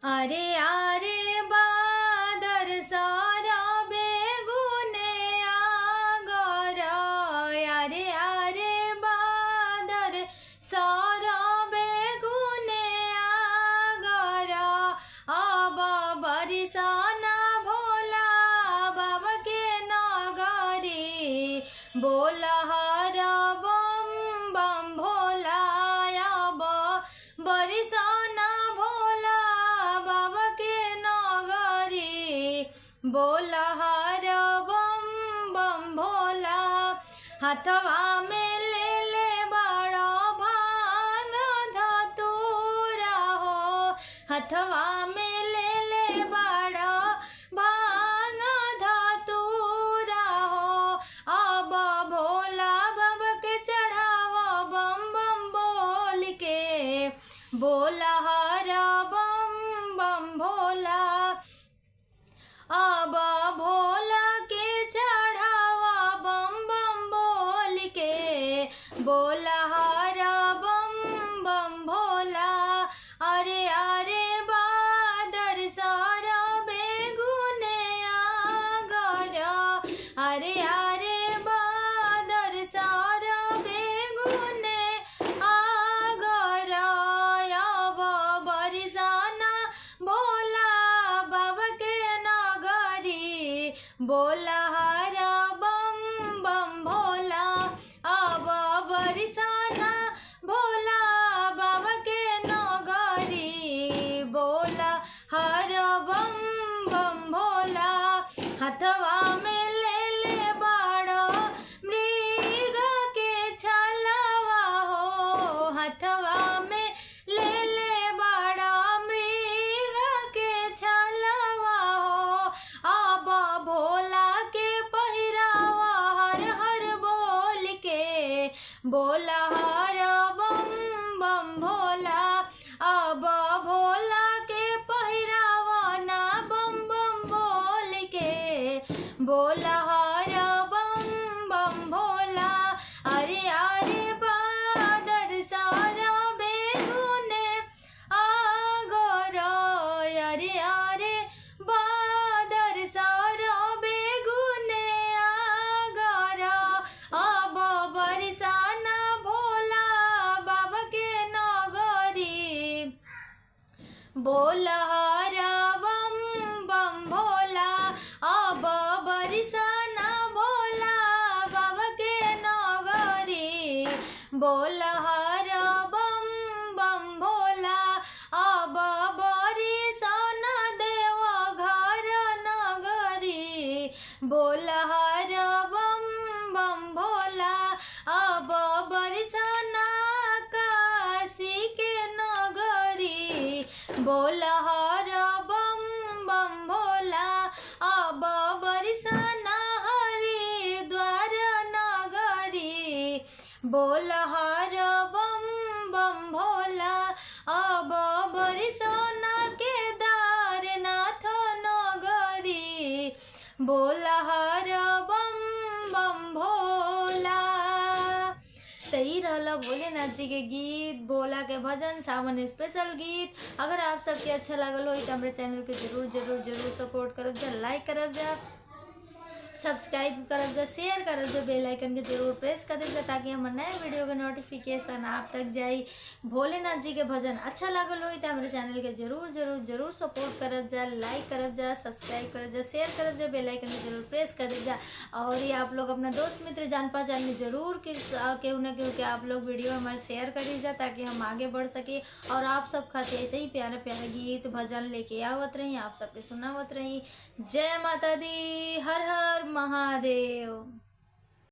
अरे आरे बादर सारा बेगुने आगर अरे आरे बादर सारा बेगुने आगर अब बरिसाना भोला बाबा के नगरी बोला हर बम बम भोला अब बरिसाना भोला बाबा के नगरी बोला हर बम बम भोला हाथवा में ले बड़ा भांग धतूरा हो हाथवा में ले बड़ा भांग धतूरा हो अब भोला बाबा के चढ़ावा बम बम बोल के बोला हर बम बम भोला अब भोला के चढ़ावा बम बम बोल के बोला हर बम बम भोला अरे अरे बादर सारा बेगुने आगर अरे अरे बादर सारा बेगुने आगर अब बरिसाना भोला बाबा के नगरी बोला हर बम बम भोला अब बरिसाना भोला बाबा के नगरी बोला हर बम बम भोला हाथवा में ले बड़ा मृग के छलवा हो हाथवा में ले बड़ा मृग के छलवा हो अब भोला के पहिरावा हर हर बोल के बोला हर बम बम भोला अब भोला के पहिरावा ना बम बम बोल के बोला हर बम बम भोला अरे अरे बादर सारा बेगुने आगर अरे अरे बादर सारा बेगुने आगर अब बरिसाना भोला बाबा के नगरी बोला हर बम बम भोला अब बरिसाना भोला बाबा के नगरी बोला हर बम बम भोला अब बरिसाना देव घर नगरी बोला हर बम बम भोला अब बरिसाना काशी के नगरी बोला हर बम बम भोला अब बरिसाना हरिद्वार नगरी बोला हर बम बम भोला अब बरिसाना केदारनाथ नगरी बोला हर बम बम भोला। तो यही रहला भोलेनाथ जी के गीत, भोला के भजन, सावन स्पेशल गीत। अगर आप सबके अच्छा लगल हो तो हमारे चैनल के जरूर जरूर जरूर सपोर्ट करब जा, लाइक करब जा, सब्सक्राइब करब जा, शेयर करब जा, बेल आइकन के जरूर प्रेस कर देगा ताकि हमारे नए वीडियो के नोटिफिकेशन आप तक जाए। भोलेनाथ जी के भजन अच्छा लगल हो तो हमारे चैनल के जरूर जरूर जरूर सपोर्ट करब जा, लाइक करब जा, सब्सक्राइब करब जा, शेयर करब जा, बेल आइकन के जरूर प्रेस कर देगा। और ये आप लोग अपना दोस्त मित्र जान पहचान में जरूर केहू ना केहू के आप लोग वीडियो हमारे शेयर करी जा ताकि हम आगे बढ़ सके और आप सब खाते ऐसे ही प्यारे प्यारे गीत भजन लेके आवत रही, आप सबके सुनावत रही। जय माता दी, हर हर महादेव।